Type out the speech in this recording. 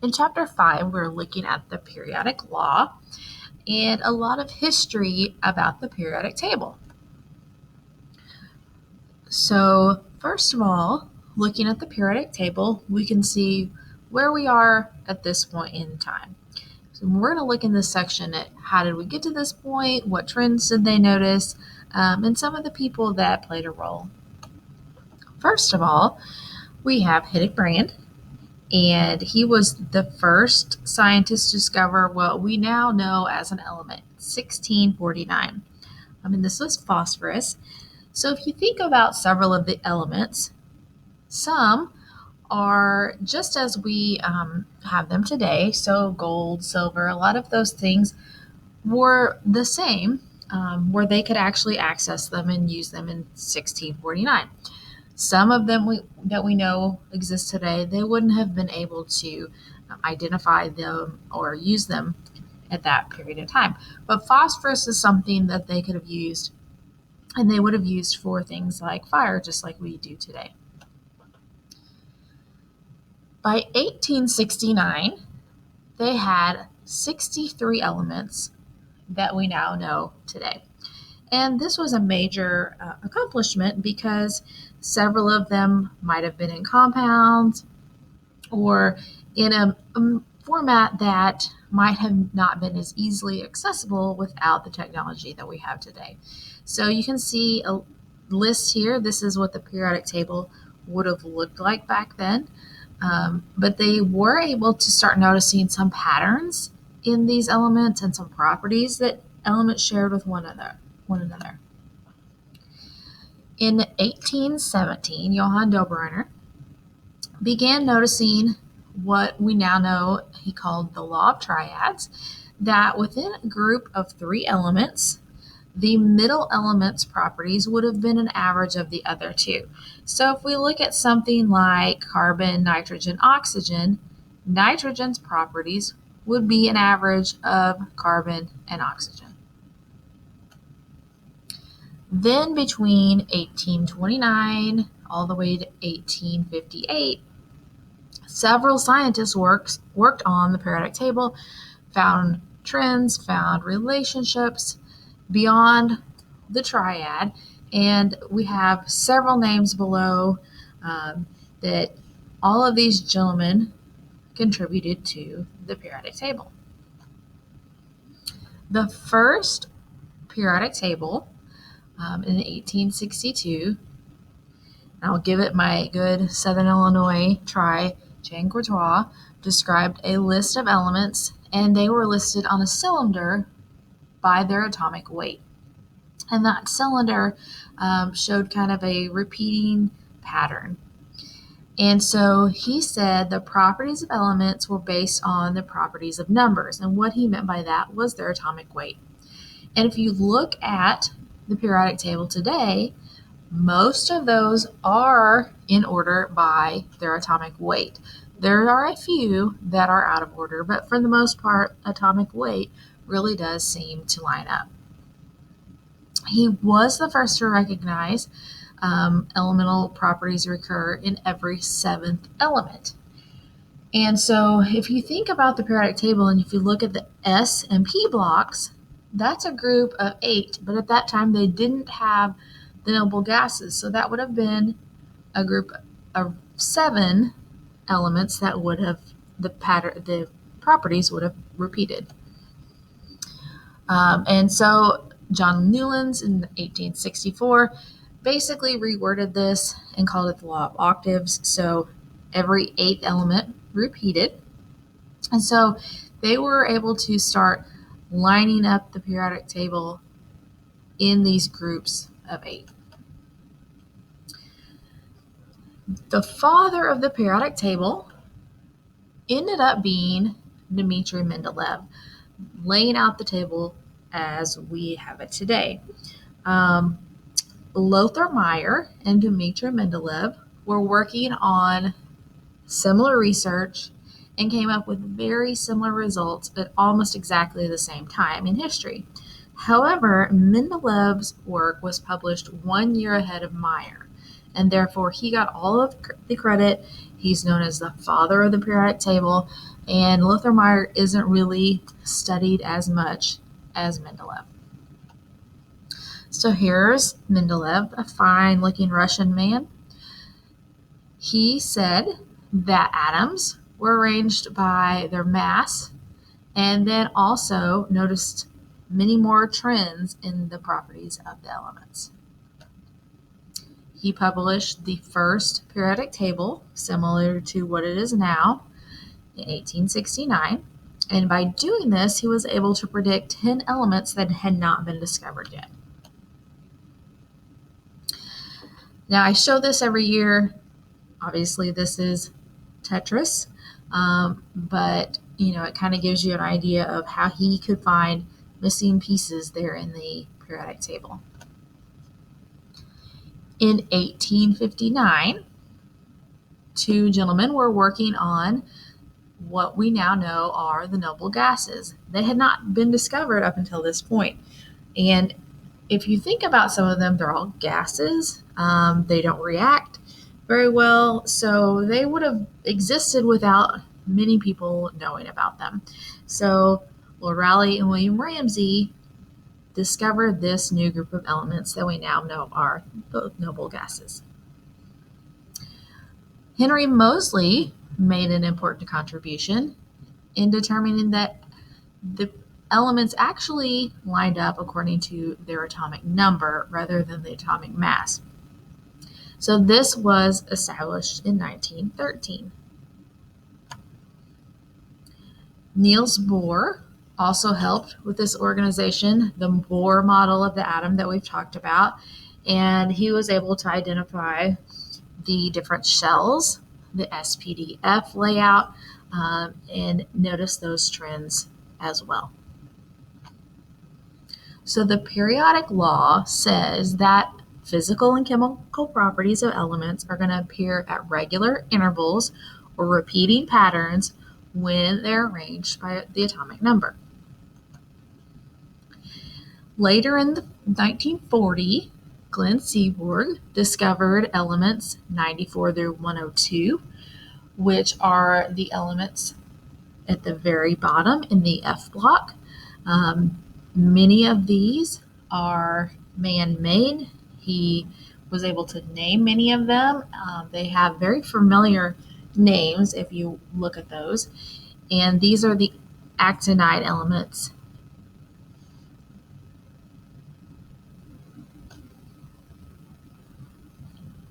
In Chapter 5, we're looking at the periodic law and a lot of history about the periodic table. So, first of all, looking at the periodic table, we can see where we are at this point in time. So, we're going to look in this section at how did we get to this point, what trends did they notice, and some of the people that played a role. First of all, we have Hildebrand, and he was the first scientist to discover what we now know as an element, 1649. This was phosphorus. So if you think about several of the elements, some are just as we have them today. So gold, silver, a lot of those things were the same, where they could actually access them and use them in 1649. Some of them that we know exist today, they wouldn't have been able to identify them or use them at that period of time. But phosphorus is something that they could have used, and they would have used for things like fire, just like we do today. By 1869, they had 63 elements that we now know today. And this was a major accomplishment because several of them might have been in compounds or in a format that might have not been as easily accessible without the technology that we have today. So you can see a list here. This is what the periodic table would have looked like back then. But they were able to start noticing some patterns in these elements and some properties that elements shared with one another. In 1817, Johann Dobereiner began noticing what we now know he called the law of triads, that within a group of three elements, the middle element's properties would have been an average of the other two. So if we look at something like carbon, nitrogen, oxygen, nitrogen's properties would be an average of carbon and oxygen. Then between 1829 all the way to 1858, several scientists worked on the periodic table, found trends, found relationships beyond the triad, and we have several names below that all of these gentlemen contributed to the periodic table. The first periodic table in 1862, and I'll give it my good Southern Illinois try, Jean Courtois, described a list of elements, and they were listed on a cylinder by their atomic weight. And that cylinder showed kind of a repeating pattern. And so he said the properties of elements were based on the properties of numbers. And what he meant by that was their atomic weight. And if you look at the periodic table today, most of those are in order by their atomic weight. There are a few that are out of order, but for the most part, atomic weight really does seem to line up. He was the first to recognize elemental properties recur in every seventh element. And so if you think about the periodic table and if you look at the S and P blocks, that's a group of 8, but at that time they didn't have the noble gases. So that would have been a group of 7 elements that would have the properties would have repeated. And so John Newlands in 1864 basically reworded this and called it the law of octaves. So every 8th element repeated. And so they were able to start lining up the periodic table in these groups of 8. The father of the periodic table ended up being Dmitri Mendeleev, laying out the table as we have it today. Lothar Meyer and Dmitri Mendeleev were working on similar research and came up with very similar results at almost exactly the same time in history. However, Mendeleev's work was published 1 year ahead of Meyer, and therefore he got all of the credit. He's known as the father of the periodic table, and Lothar Meyer isn't really studied as much as Mendeleev. So here's Mendeleev, a fine-looking Russian man. He said that atoms were arranged by their mass, and then also noticed many more trends in the properties of the elements. He published the first periodic table, similar to what it is now, in 1869. And by doing this, he was able to predict 10 elements that had not been discovered yet. Now, I show this every year. Obviously, this is Tetris, but it kind of gives you an idea of how he could find missing pieces there in the periodic table. In 1859, two gentlemen were working on what we now know are the noble gases. They had not been discovered up until this point. And if you think about some of them, they're all gases. They don't react very well, so they would have existed without many people knowing about them. So Lord Rayleigh and William Ramsay discovered this new group of elements that we now know are the noble gases. Henry Moseley made an important contribution in determining that the elements actually lined up according to their atomic number rather than the atomic mass. So this was established in 1913. Niels Bohr also helped with this organization, the Bohr model of the atom that we've talked about, and he was able to identify the different shells, the SPDF layout, and notice those trends as well. So the periodic law says that physical and chemical properties of elements are going to appear at regular intervals or repeating patterns when they're arranged by the atomic number. Later in 1940, Glenn Seaborg discovered elements 94 through 102, which are the elements at the very bottom in the F block. Many of these are man-made. He was able to name many of them. They have very familiar names if you look at those. And these are the actinide elements